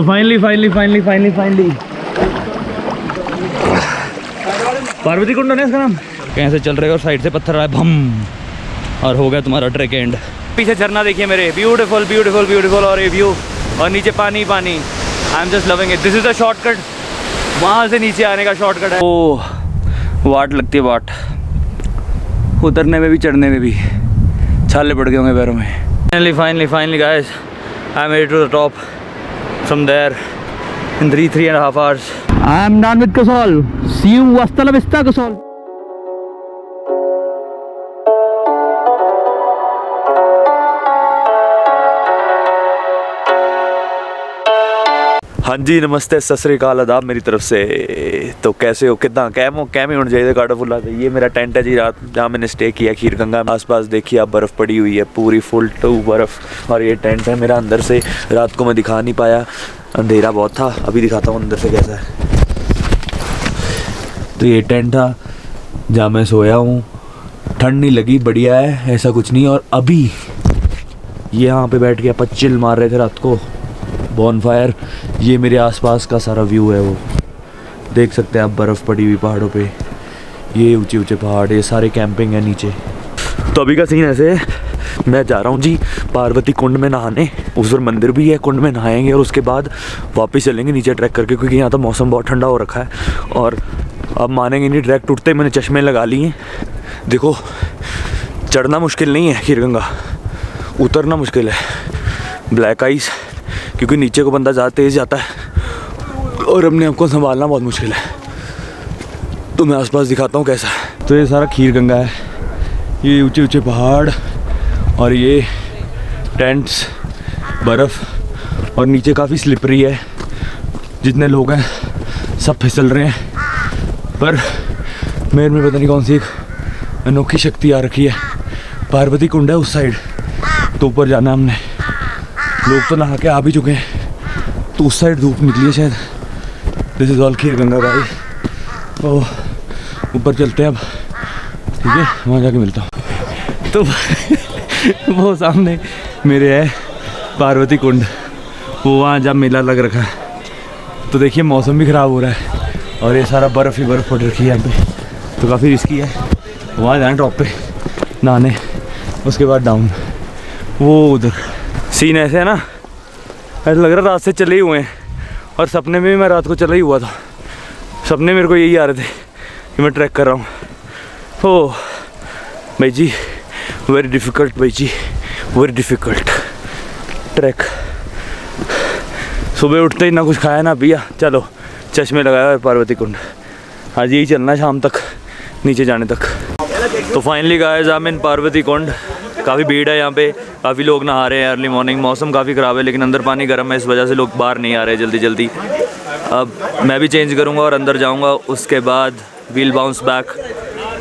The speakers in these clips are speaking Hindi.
तो फाइनली पार्वती कुंड है इसका नाम। कैसे चल रहे हो और साइड से पत्थर आए भम और हो गया तुम्हारा ट्रैक एंड। पीछे झरना देखिए मेरे, ब्यूटीफुल ब्यूटीफुल ब्यूटीफुल, और ये व्यू और नीचे पानी पानी। I am just loving it. This is the shortcut, वहाँ से नीचे आने का शॉर्टकट है। ओह वाट लगती है वाट, उतरने में भी चढ़ने में भी छाले पड़ गए होंगे पैरों में। Finally guys I made it to the top from there in 3.5 hours। I am done with Kasol. See you हasta la vista कसौल। हाँ जी नमस्ते सत श्री अकाल आदाब मेरी तरफ से। तो कैसे हो, कितना कैम होने चाहिए काटा फुला। ये मेरा टेंट है जी, रात जहाँ मैंने स्टे किया खीरगंगा। आसपास देखिए आप, बर्फ़ पड़ी हुई है पूरी फुल टू बर्फ़। और ये टेंट है मेरा। अंदर से रात को मैं दिखा नहीं पाया, अंधेरा बहुत था। अभी दिखाता हूँ अंदर से कैसा है। तो ये टेंट था जहाँ मैं सोया हूँ। ठंड नहीं लगी, बढ़िया है, ऐसा कुछ नहीं। और अभी यहाँ पे बैठ के अपन चिल मार रहे थे रात को, बॉनफायर। ये मेरे आसपास का सारा व्यू है, वो देख सकते हैं आप, बर्फ़ पड़ी हुई पहाड़ों पे, ये ऊंचे ऊंचे पहाड़, ये सारे कैंपिंग है नीचे। तो अभी का सीन ऐसे है, मैं जा रहा हूँ जी पार्वती कुंड में नहाने। उस पर मंदिर भी है, कुंड में नहाएंगे और उसके बाद वापस चलेंगे नीचे ट्रैक करके, क्योंकि यहाँ तो मौसम बहुत ठंडा हो रखा है। और अब मानेंगे नहीं, ट्रैक टूटते मैंने चश्मे लगा लिए हैं। देखो चढ़ना मुश्किल नहीं है खीरगंगा, उतरना मुश्किल है। ब्लैक आइस, क्योंकि नीचे को बंदा ज़्यादा तेज़ जाता है और अपने आपको संभालना बहुत मुश्किल है। तो मैं आसपास दिखाता हूँ कैसा है। तो ये सारा खीरगंगा है, ये ऊंचे ऊंचे पहाड़ और ये टेंट्स, बर्फ़, और नीचे काफ़ी स्लिपरी है। जितने लोग हैं सब फिसल रहे हैं, पर मेरे में पता नहीं कौन सी एक अनोखी शक्ति आ रखी है। पार्वती कुंड है उस साइड, तो ऊपर जाना हमने। लोग तो नहा के आ भी चुके हैं, तो उस साइड धूप निकली है शायद। This is all Kheerganga guys. तो ऊपर चलते हैं अब, ठीक है, वहाँ जाके मिलता हूँ। तो वो सामने मेरे है पार्वती कुंड, वो वहाँ जब मेला लग रखा है। तो देखिए मौसम भी ख़राब हो रहा है और ये सारा बर्फ़ ही बर्फ़ पड़ रखी है यहाँ पे, तो काफ़ी रिस्की है। वहाँ जाए टॉप पे नहाने, उसके बाद डाउन। वो उधर सीन ऐसे है ना, ऐसा लग रहा रात से चले ही हुए हैं। और सपने में भी मैं रात को चला ही हुआ था। सपने मेरे को यही आ रहे थे कि मैं ट्रैक कर रहा हूँ। ओह भाई जी, वेरी डिफ़िकल्ट भाई जी, वेरी डिफ़िकल्ट ट्रैक। सुबह उठते ही ना कुछ खाया ना पिया, चलो चश्मे लगाया पार्वती कुंड। आज यही चलना है शाम तक नीचे जाने तक। तो फाइनली गाइस आई एम इन पार्वती कुंड। काफ़ी भीड़ है यहाँ पे, काफ़ी लोग नहा रहे हैं अर्ली मॉर्निंग। मौसम काफ़ी ख़राब है लेकिन अंदर पानी गर्म है, इस वजह से लोग बाहर नहीं आ रहे जल्दी। अब मैं भी चेंज करूँगा और अंदर जाऊँगा। उसके बाद we'll bounce back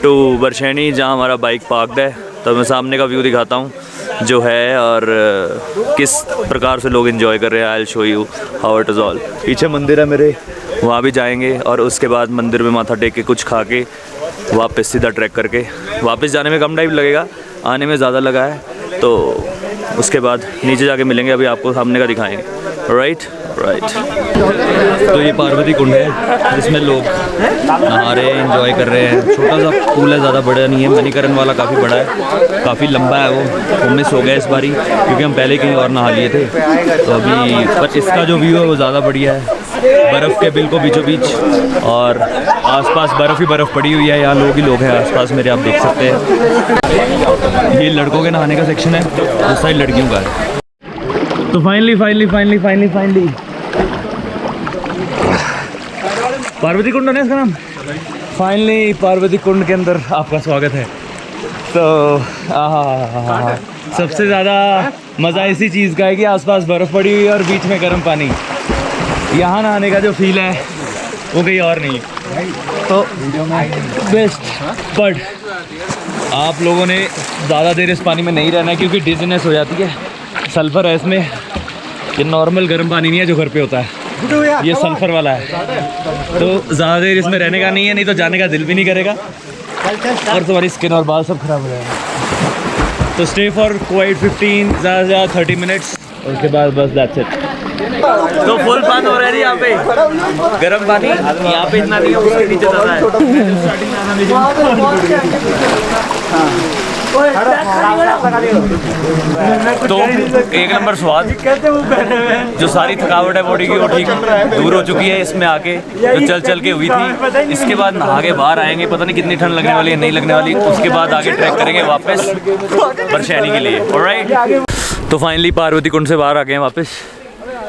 to Barsheni, जहाँ हमारा बाइक पार्कड है। तो मैं सामने का व्यू दिखाता हूँ जो है और किस प्रकार से लोग इन्जॉय कर रहे हैं। I will show you how it is all. पीछे मंदिर है मेरे, वहाँ भी जाएंगे और उसके बाद मंदिर में माथा टेक के कुछ खा के वापस सीधा ट्रैक करके, वापस जाने में कम टाइम लगेगा, आने में ज़्यादा लगा है। तो उसके बाद नीचे जाके मिलेंगे, अभी आपको सामने का दिखाएंगे। राइट। तो ये पार्वती कुंड है जिसमें लोग नहा रहे हैं, एंजॉय कर रहे हैं। छोटा सा पूल है, ज़्यादा बड़ा नहीं है। मणिकरण वाला काफ़ी बड़ा है, काफ़ी लंबा है। वो मिस हो गया इस बारी क्योंकि हम पहले कहीं और नहा लिए थे। तो अभी पर इसका जो व्यू है वो ज़्यादा बढ़िया है, बर्फ़ के बिल्कुल बीचों बीच और आसपास बर्फ़ ही बर्फ़ पड़ी हुई है। यहाँ लोग ही लोग हैं आसपास मेरे, आप देख सकते हैं। ये लड़कों के नहाने का सेक्शन है, उस साइड लड़कियों का है। तो फाइनली पार्वती कुंड है इसका नाम। फाइनली पार्वती कुंड के अंदर आपका स्वागत है। तो सबसे ज़्यादा मज़ा इसी चीज़ का है कि आसपास बर्फ़ पड़ी हुई है और बीच में गर्म पानी। यहाँ नहाने का जो फील है वो कहीं और नहीं। तो बेस्ट। बट आप लोगों ने ज़्यादा देर इस पानी में नहीं रहना है क्योंकि डिजीनेस हो जाती है। सल्फ़र है इसमें, ये नॉर्मल गर्म पानी नहीं है जो घर पे होता है, ये सल्फ़र वाला है। तो ज़्यादा देर इसमें रहने का नहीं है, नहीं तो जाने का दिल भी नहीं करेगा और तुम्हारी स्किन और बाल सब खराब हो जाएगा। तो स्टे फॉर क्वाइट 15 ज़्यादा से ज़्यादा 30 मिनट्स, उसके बाद बस दैट्स इट। तो फुल फन हो रहा है यहाँ पे, गर्म पानी यहाँ पे इतना नहीं है, उसके नीचे ज़्यादा है। तो एक नंबर स्वाद, जो सारी थकावट है बॉडी की वो ठीक दूर हो चुकी है इसमें आके, जो चल चल के हुई थी। इसके बाद नहा के बाहर आएंगे, पता नहीं कितनी ठंड लगने वाली है, नहीं लगने वाली। उसके बाद आगे ट्रैक करेंगे वापस बरशैनी के लिए। ऑलराइट, तो फाइनली पार्वती कुंड से बाहर आ गए हैं वापस।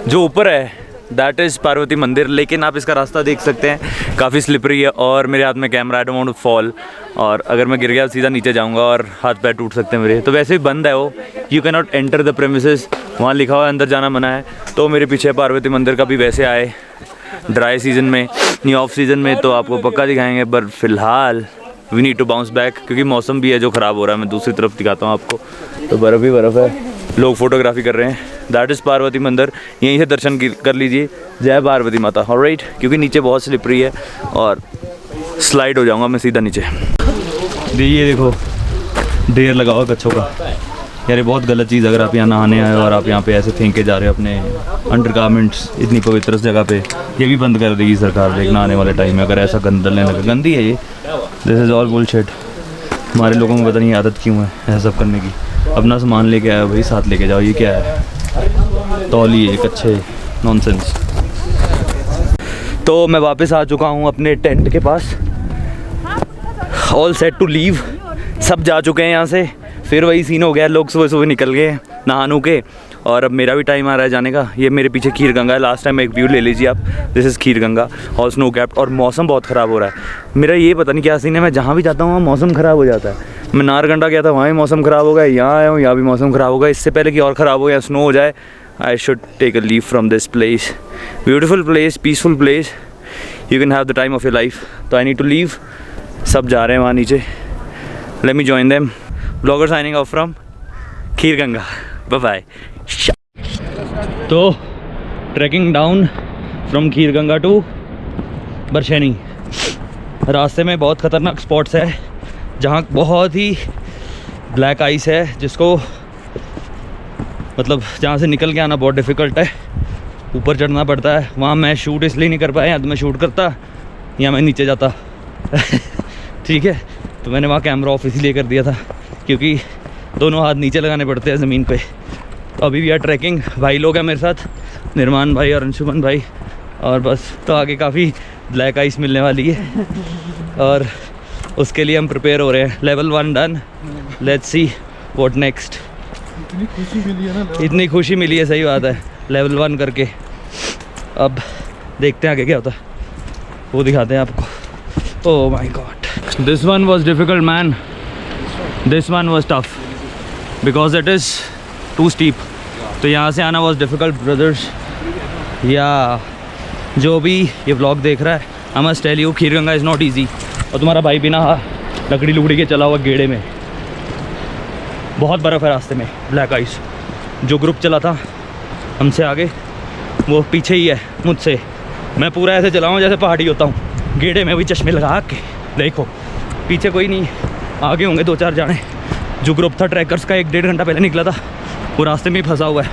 जो ऊपर है दैट इज़ पार्वती मंदिर, लेकिन आप इसका रास्ता देख सकते हैं काफ़ी स्लिपरी है, और मेरे हाथ में camera, I don't want to fall, और अगर मैं गिर गया सीधा नीचे जाऊंगा और हाथ पैर टूट सकते हैं मेरे। तो वैसे ही बंद है वो, you can not enter the premises, वहाँ लिखा हुआ है अंदर जाना मना है। तो मेरे पीछे पार्वती मंदिर का भी वैसे आए ड्राई सीजन में, नहीं ऑफ सीजन में तो आपको पक्का दिखाएंगे, पर फिलहाल we need to bounce back, क्योंकि मौसम भी है जो ख़राब हो रहा है। मैं दूसरी तरफ दिखाता हूँ आपको, तो बर्फ़ ही बर्फ़ है, लोग फोटोग्राफी कर रहे हैं। दैट इज़ पार्वती मंदिर, यहीं से दर्शन कर लीजिए। जय पार्वती माता। ऑलराइट, क्योंकि नीचे बहुत स्लिपरी है और स्लाइड हो जाऊंगा मैं सीधा नीचे। ये देखो ढेर लगा हुआ कच्छों का। यार ये बहुत गलत चीज़, अगर आप यहाँ नहाने आए हो और आप यहाँ पे ऐसे फेंक के जा रहे हो अपने अंडर गारमेंट्स इतनी पवित्र जगह पे, ये भी बंद कर देगी सरकार देखना आने वाले टाइम में, अगर ऐसा गंद डलने लगे। गंदी है ये, दिस इज़ ऑल बुलशिट। हमारे लोगों को पता नहीं आदत क्यों है ऐसा सब करने की। अपना सामान लेके आया भाई, साथ लेके जाओ। ये क्या है, तौलिए कच्छे, नॉनसेंस। तो मैं वापस आ चुका हूँ अपने टेंट के पास, ऑल सेट टू लीव। सब जा चुके हैं यहाँ से, फिर वही सीन हो गया, लोग सुबह सुबह निकल गए नहा नू के, और अब मेरा भी टाइम आ रहा है जाने का। ये मेरे पीछे खीर गंगा है, लास्ट टाइम एक व्यू ले लीजिए आप, दिस इज़ खीर गंगा, और स्नो कैप्ड, और मौसम बहुत ख़राब हो रहा है। मेरा ये पता नहीं क्या सीन है, मैं जहाँ भी जाता हूँ वहाँ मौसम ख़राब हो जाता है। मैं नारकंडा गया था, वहाँ भी मौसम ख़राब हो गया, यहाँ आया हूँ यहाँ भी मौसम ख़राब हो गया। इससे पहले कि और ख़राब हो या स्नो हो जाए, I should take a leave from this place. Beautiful place, peaceful place, you can have the time of your life. तो आई नीड टू लीव। सब जा रहे हैं वहाँ नीचे, let me join them. Blogger signing off from Kheer Ganga, bye bye. तो trekking down from Kheer Ganga to Barshaini. रास्ते में बहुत ख़तरनाक स्पॉट्स है जहाँ बहुत ही ब्लैक आइस है, जिसको मतलब जहाँ से निकल के आना बहुत डिफ़िकल्ट है, ऊपर चढ़ना पड़ता है। वहाँ मैं शूट इसलिए नहीं कर पाया, या तो मैं शूट करता या मैं नीचे जाता ठीक है, तो मैंने वहाँ कैमरा ऑफ इसलिए कर दिया था क्योंकि दोनों हाथ नीचे लगाने पड़ते हैं ज़मीन पे। तो अभी भी यार ट्रैकिंग, भाई लोग हैं मेरे साथ, निर्माण भाई और अंशुमन भाई, और बस। तो आगे काफ़ी ब्लैक आइस मिलने वाली है और उसके लिए हम प्रिपेयर हो रहे हैं। Level 1 done, let's see what next. इतनी खुशी मिली है ना, इतनी खुशी मिली है, सही बात है, लेवल 1 करके। अब देखते हैं आगे क्या होता है, वो दिखाते हैं आपको। Oh my god, this one was difficult man, this one was tough because it is too steep. तो यहाँ से आना वाज डिफिकल्ट ब्रदर्स। या जो भी ये व्लॉग देख रहा है, I must tell you, Kheer Ganga is not easy. और तुम्हारा भाई बिना लकड़ी लुकड़ी के चला हुआ गेड़े में, बहुत बर्फ़ है रास्ते में, ब्लैक आइस। जो ग्रुप चला था हमसे आगे, वो पीछे ही है मुझसे। मैं पूरा ऐसे चला हूँ जैसे पहाड़ी होता हूँ, गेड़े में भी चश्मे लगा के। देखो पीछे कोई नहीं, आगे होंगे 2-4 जाने। जो ग्रुप था ट्रैकर्स का 1-1.5 घंटा पहले निकला था, वो रास्ते में ही फंसा हुआ है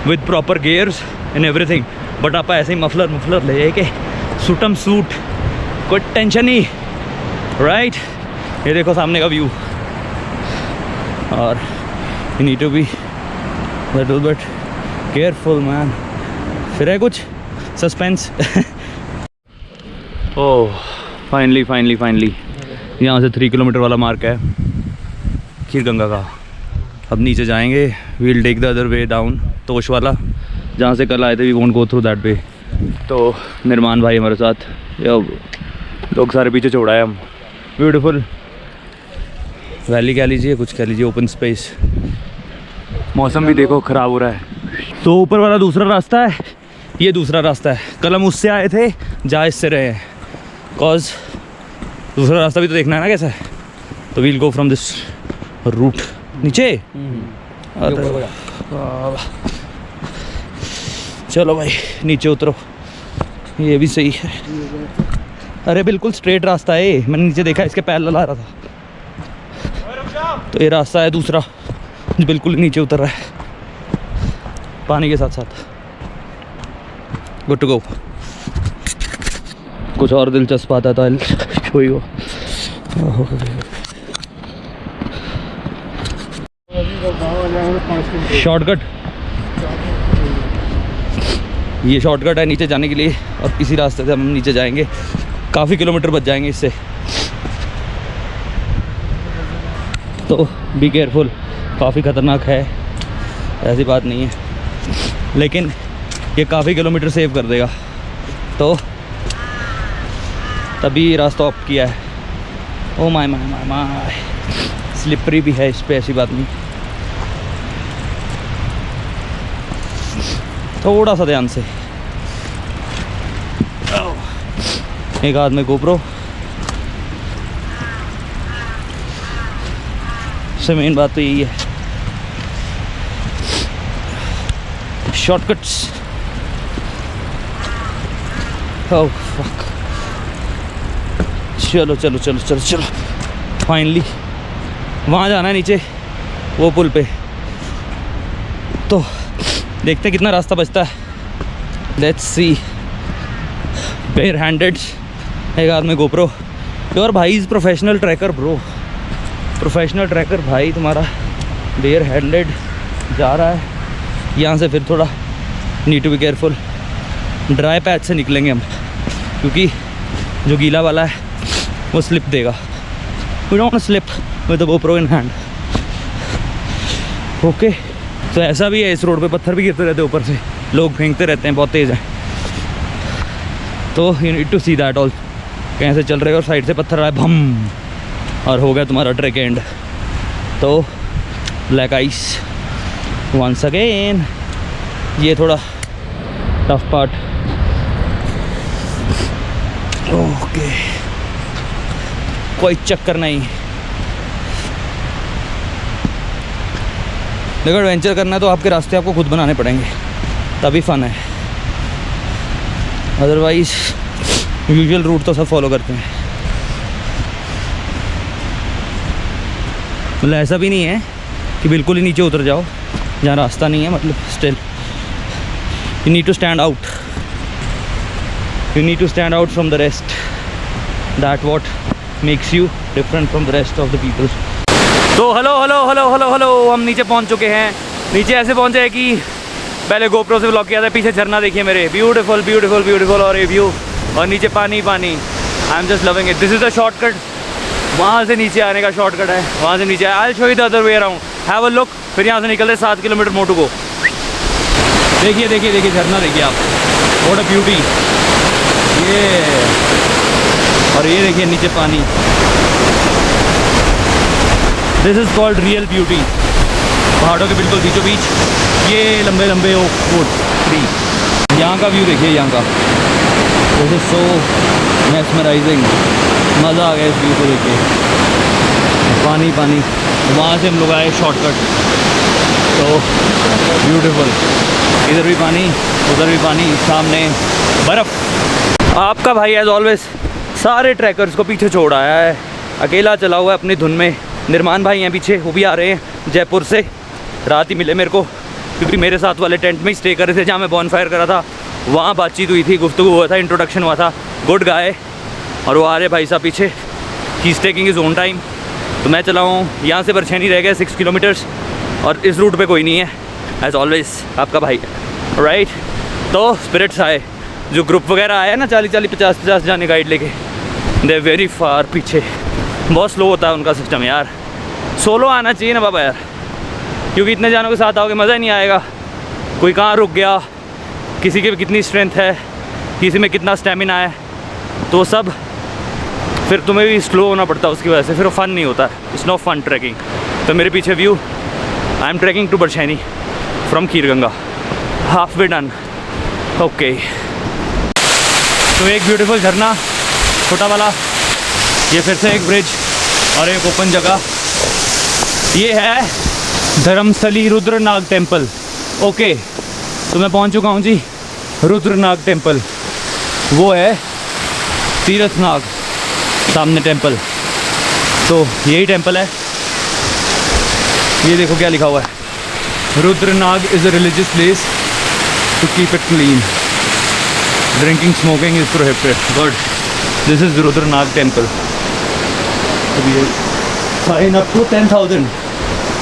with proper gears and everything. But आप ऐसे ही मफलर ले के सूटम सूट, कोई टेंशन नहीं, राइट। ये देखो सामने का व्यू, और you need to be little bit careful man. फिर है कुछ सस्पेंस ओह फाइनली यहाँ से 3 किलोमीटर वाला मार्क है खीर गंगा का। अब नीचे जाएंगे, we'll take the other way down, Tosh वाला, जहाँ से कल आए थे। We won't go through that way. तो निर्माण भाई हमारे साथ, लोग सारे पीछे छोड़ा है हम। ब्यूटीफुल वैली कह लीजिए, कुछ कह लीजिए, ओपन स्पेस। मौसम भी देखो ख़राब हो रहा है। तो ऊपर वाला दूसरा रास्ता है, ये दूसरा रास्ता है। कल हम उससे आए थे, जा इससे रहे हैं, कॉज दूसरा रास्ता भी तो देखना है ना कैसा है। तो we'll go from this route. नीचे चलो भाई नीचे उतरो, ये भी सही है। अरे बिल्कुल स्ट्रेट रास्ता है, मैंने नीचे देखा, इसके पैर लगा रहा था। तो ये रास्ता है दूसरा, जो बिल्कुल नीचे उतर रहा है पानी के साथ साथ। Good to go. कुछ और दिलचस्प आता था शो यू। शॉर्टकट, ये शॉर्टकट है नीचे जाने के लिए और इसी रास्ते से हम नीचे जाएंगे। काफ़ी किलोमीटर बच जाएंगे इससे, तो बी केयरफुल। काफ़ी ख़तरनाक है, ऐसी बात नहीं है, लेकिन ये काफ़ी किलोमीटर सेव कर देगा, तो तभी रास्ता ऑप्ट किया है। Oh my my my my, slippery भी है इस पे, ऐसी बात नहीं। थोड़ा सा ध्यान से, एक हाथ में गोप्रो से, मेन बात तो यही है। शॉर्टकट्स, ओह फक, चलो चलो चलो चलो चलो, फाइनली वहाँ जाना है नीचे, वो पुल पे। तो देखते कितना रास्ता बचता है। Let's see. बेयर हैंडेड, एक हाथ में गोप्रो। योर भाई is professional tracker bro, professional tracker भाई तुम्हारा बेयर हैंडेड जा रहा है। यहाँ से फिर थोड़ा need to be careful. Dry patch से निकलेंगे हम, क्योंकि जो गीला वाला है वो स्लिप देगा। We don't slip with the GoPro in hand. Okay, तो ऐसा भी है, इस रोड पे पत्थर भी गिरते रहते हैं ऊपर से, लोग फेंकते रहते हैं, बहुत तेज़ है। तो you need to see that all. कहीं से चल रहे हो और साइड से पत्थर आए, भम, और हो गया तुम्हारा ट्रैक एंड। तो ब्लैक आइस वंस अगेन, ये थोड़ा टफ पार्ट। ओके, कोई चक्कर नहीं। देखो, एडवेंचर करना है तो आपके रास्ते आपको खुद बनाने पड़ेंगे, तभी फन है। अदरवाइज यूजुअल रूट तो सब फॉलो करते हैं। मतलब ऐसा भी नहीं है कि बिल्कुल ही नीचे उतर जाओ जहाँ रास्ता नहीं है, मतलब still you need to stand out, you need to stand out from the rest. That what makes you different from the rest of the people. तो hello hello hello hello hello, हम नीचे पहुंच चुके हैं। नीचे ऐसे पहुंचे हैं कि पहले गोप्रो से व्लॉग किया था। पीछे झरना देखिए मेरे, ब्यूटीफुल ब्यूटीफुल ब्यूटीफुल, और ये व्यू, और नीचे पानी पानी। I am just loving it. This is the shortcut, वहाँ से नीचे आने का शॉर्टकट है, वहाँ से नीचे। I will show you the other way around, have a look. फिर यहाँ से निकलते 7 किलोमीटर मोर टू गो। देखिए देखिए देखिए झरना देखिए आप, व्हाट अ ब्यूटी। ये, और ये देखिए नीचे पानी। This is called real beauty. पहाड़ों के बिल्कुल बीचों बीच ये लंबे लंबे ओक ट्री। यहाँ का व्यू देखिए, यहाँ का, दिस इज सो मेस्मराइजिंग। मज़ा आ गया इस व्यू को देख के। पानी पानी, वहाँ से हम लोग आए शॉर्टकट, तो ब्यूटीफुल। इधर भी पानी, उधर भी पानी, सामने बर्फ़। आपका भाई एज ऑलवेज सारे ट्रैकर्स को पीछे छोड़ आया है, अकेला चला हुआ है अपनी धुन में। निर्माण भाई हैं पीछे, वो भी आ रहे हैं जयपुर से। रात ही मिले मेरे को, क्योंकि मेरे साथ वाले टेंट में ही स्टे कर रहे थे जहाँ मैं बॉनफायर करा था। वहाँ बातचीत हुई थी, गुफ्तगू हुआ था, इंट्रोडक्शन हुआ था। Good guy. और वो आ रहे भाई साहब पीछे, he is taking his own time. तो मैं चला हूँ, यहाँ से बरछैनी रह गए 6 किलोमीटर्स, और इस रूट पे कोई नहीं है एज ऑलवेज, आपका भाई राइट। तो स्पिरिट्स आए, जो ग्रुप वगैरह आया ना 40-40, 50-50 जाने गाइड लेके, दे वेरी फार पीछे। बहुत स्लो होता है उनका सिस्टम यार। सोलो आना चाहिए ना बाबा यार, क्योंकि इतने जानों के साथ आओगे मज़ा ही नहीं आएगा। कोई कहाँ रुक गया, किसी के कितनी स्ट्रेंथ है, किसी में कितना स्टेमिना है, तो सब फिर तुम्हें भी स्लो होना पड़ता है उसकी वजह से, फिर वो फन नहीं होता। It's no fun trekking. तो मेरे पीछे view, I am trekking to Barshaini from Kheerganga, half way done. Okay, तो एक ब्यूटीफुल झरना छोटा वाला, ये फिर से एक ब्रिज और एक ओपन जगह। ये है धर्मस्थली रुद्रनाग टेम्पल। ओके, तो मैं पहुंच चुका हूं जी रुद्रनाग टेम्पल। वो है तीर्थनाग सामने टेम्पल, तो यही टेम्पल है। ये देखो क्या लिखा हुआ है, Rudranag is a religious place to keep it clean. Drinking, smoking is prohibited. Good. This is Rudranag temple. Sign up to 10,000.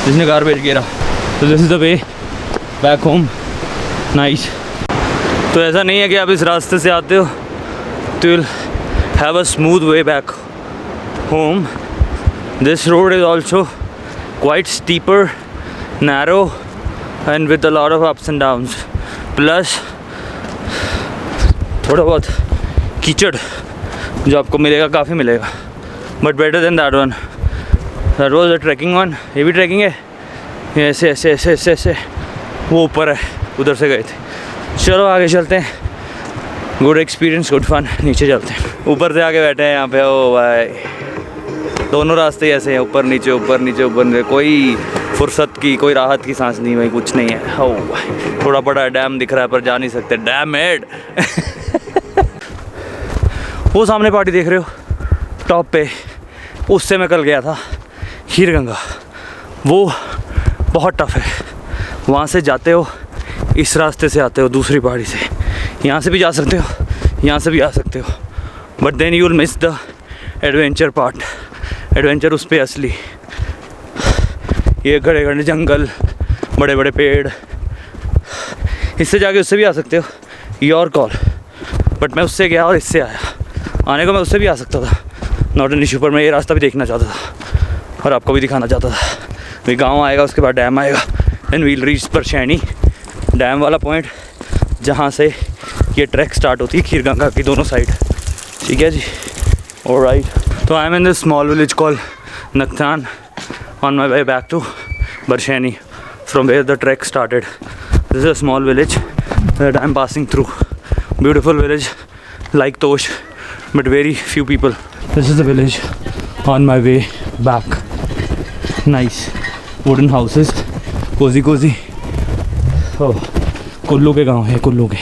जिसने गार्बेज गिरा. So this is the way back home. Nice. तो ऐसा नहीं है कि आप इस रास्ते से आते हो तो you'll have a smooth way back home. This road is also quite steeper, narrow, and with a lot of ups and downs. Plus थोड़ा बहुत कीचड़ जो आपको मिलेगा, काफ़ी मिलेगा, but better than that one. That was a trekking one. ये भी ट्रैकिंग है. ये ऐसे ऐसे ऐसे ऐसे ऐसे वो ऊपर है, उधर से गए थे. चलो आगे चलते हैं. Good experience, good fun. नीचे चलते हैं. ऊपर से आके बैठे हैं यहाँ पे. ओ भाई, दोनों रास्ते ऐसे हैं, ऊपर नीचे ऊपर नीचे ऊपर नीचे. कोई फुर्सत की, कोई राहत की सांस नहीं भाई, कुछ नहीं है. ओ भाई, थोड़ा बड़ा डैम दिख रहा है पर जा नहीं सकते. Dam head. वो सामने पार्टी देख रहे हो टॉप पे, उससे मैं कल गया था खीरगंगा. वो बहुत टफ है. वहाँ से जाते हो, इस रास्ते से आते हो दूसरी पहाड़ी से. यहाँ से भी जा सकते हो, यहाँ से भी आ सकते हो, but then you will miss the adventure part. Adventure उस पर असली. ये घने घने जंगल, बड़े बड़े पेड़. इससे जाके उससे भी आ सकते हो, योर कॉल. बट मैं उससे गया और इससे आया. आने को मैं उससे भी आ सकता था, नॉट एन इशू. पर मैं ये रास्ता भी देखना चाहता था और आपको भी दिखाना चाहता था. भाई गांव आएगा, उसके बाद डैम आएगा, एंड वील रीच परछैनी. डैम वाला पॉइंट जहाँ से ये ट्रैक स्टार्ट होती है खीरगंगा की दोनों साइड. ठीक है जी. ऑलराइट. तो I am in this small village call Naktan on my way back to Barshani from where the trek started. This is a small village that I am passing through. Beautiful village like Tosh, but very few people. This is the village on my way back. Nice wooden houses, cozy. Oh, Kullu के गांव है, कुल्लू के.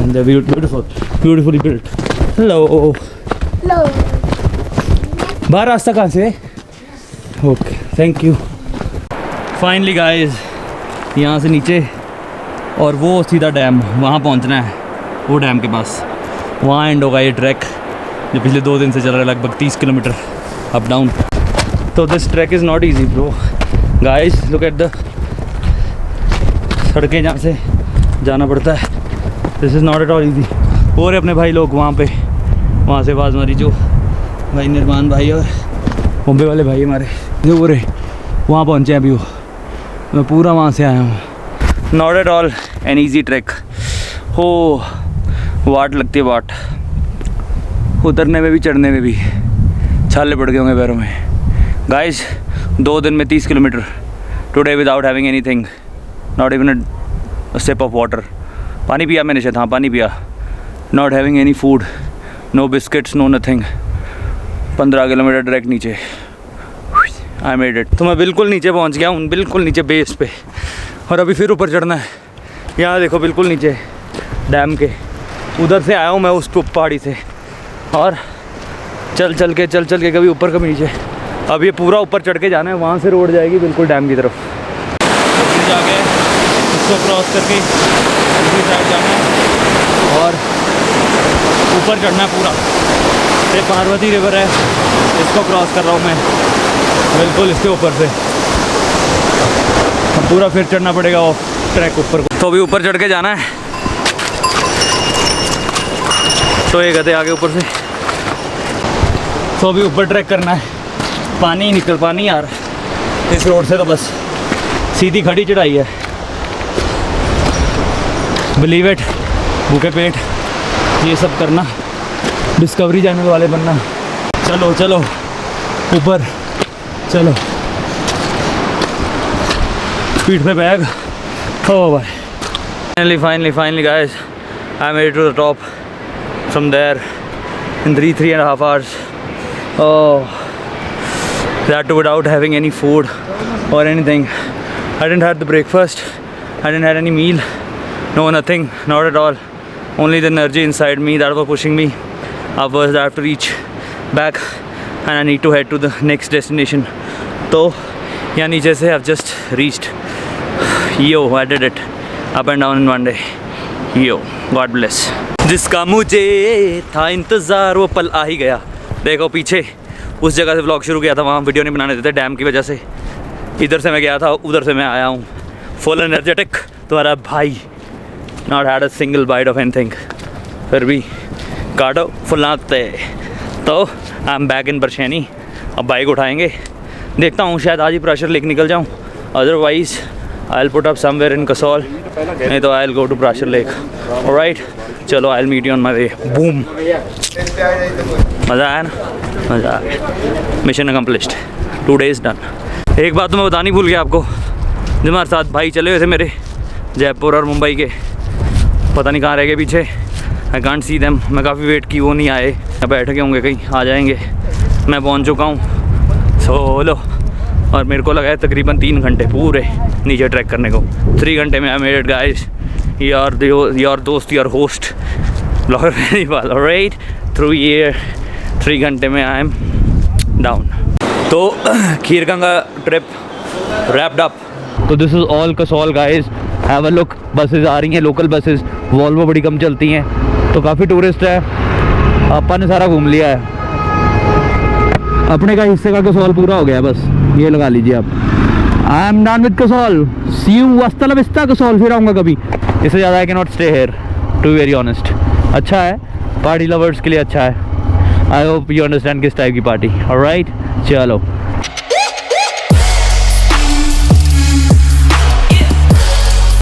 And they're beautifully built. Hello. बाहर रास्ता कहाँ से है? Okay, thank you. Finally guys, यहाँ से नीचे और वो सीधा डैम, वहाँ पहुँचना है. वो डैम के पास वहाँ एंड होगा ये ट्रैक जो पिछले 2 दिन से चल रहा है, लगभग 30 किलोमीटर अप डाउन. तो this track is not easy bro. Guys look at the सड़कें जहाँ से जाना पड़ता है. This is not at all easy. और अपने भाई लोग वहाँ से आवाज़ मारी जो भाई निर्माण भाई और मुंबई वाले भाई हमारे जो वो रहे वहाँ पहुँचे अभी. वो मैं पूरा वहाँ से आया हूँ. Not at all an easy track. हो वाट लगती है वाट. उतरने में भी चढ़ने में भी छाले पड़ गए होंगे पैरों में. गाइस 2 दिन में 30 kilometre. Today without having anything, not even a sip of water. पानी पिया मैंने शायद, हाँ पानी पिया. Not having any food, no biscuits, no nothing. 15 kilometre trek नीचे. I made it. तो मैं बिल्कुल नीचे पहुंच गया हूँ, बिल्कुल नीचे बेस पे. और अभी फिर ऊपर चढ़ना है. यहाँ देखो बिल्कुल नीचे डैम के उधर से आया हूँ मैं उस पहाड़ी से. और चल के कभी ऊपर कभी नीचे. अब ये पूरा ऊपर चढ़ के जाना है. वहाँ से रोड जाएगी बिल्कुल डैम की तरफ. फिर जाके इसको क्रॉस करके दूसरी साइड जाना है और ऊपर चढ़ना है पूरा. ये पार्वती रिवर है, इसको क्रॉस कर रहा हूँ मैं बिल्कुल इसके ऊपर से. अब पूरा फिर चढ़ना पड़ेगा वो ट्रैक ऊपर को. तो अभी ऊपर चढ़ के जाना है. तो ये गए आगे ऊपर से. तो अभी ऊपर ट्रैक करना है. पानी आ रहा है इस रोड से. तो बस सीधी खड़ी चढ़ाई है. बिलीव इट, भूखे पेट ये सब करना, डिस्कवरी चैनल वाले बनना. चलो ऊपर चलो. पीठ पे बैग. हो भाई, finally guys, I made to the top from there in 3.5 hours. Oh, that too without having any food or anything. I didn't have the breakfast, I didn't have any meal, no nothing, not at all. Only the energy inside me that was pushing me upwards. I have to reach back and I need to head to the next destination. तो यहाँ नीचे से I've just reached. Yo, I did it. Up and down in one day. Yo, God bless. जिसका मुझे था इंतज़ार वो पल आ ही गया। देखो पीछे उस जगह से व्लॉग शुरू किया था, वहाँ वीडियो नहीं बनाने देते डैम की वजह से। इधर से मैं गया था, उधर से मैं आया हूँ फुल एनर्जेटिक। तुम्हारा भाई not had a single bite of anything, फिर भी काटो फुलाते। तो आई एम बैक इन बरशैनी। अब बाइक उठाएंगे, देखता हूँ शायद आज ही प्राशर लेक निकल जाऊँ, otherwise I will put up somewhere in Kasol, नहीं तो I will go to Prashar lake. Alright, चलो I will meet you on my way. Boom, मज़ा आया ना? मज़ा आया। Mission accomplished, 2 days done. एक बात तो मैं बतानी भूल गया आपको, जो हमारे साथ भाई चले हुए थे मेरे जयपुर और मुंबई के, पता नहीं कहाँ रह गए पीछे। I can't see them. मैं काफ़ी वेट की, वो नहीं आए, बैठ के होंगे कहीं, आ जाएंगे। मैं पहुँच चुका हूँ सोलो, और मेरे को लगा है तकरीबन 3 घंटे पूरे नीचे ट्रैक करने को। 3 घंटे में I made it guys. Your दोस्त, योर होस्ट ब्लॉगर मेरीपाल। ऑलराइट, थ्रू ईयर 3 घंटे में आई एम डाउन। तो खीरगंगा ट्रिप रैप्ड अप। तो this is all Kasol guys, have a look. Buses आ रही हैं, लोकल बसेस, वॉल्वो बड़ी कम चलती हैं, तो काफ़ी टूरिस्ट है। अपन ने सारा घूम लिया है, अपने का हिस्से का कसौल पूरा हो गया है, बस ये लगा लीजिए आप। I am done with Kasol, see you hasta la vista Kasol. फिर आऊँगा कभी, इससे ज़्यादा I can not stay here to be very honest. अच्छा है, पार्टी लवर्स के लिए अच्छा है। आई होप यू अंडरस्टैंड किस टाइप की पार्टी। ऑलराइट, चलो।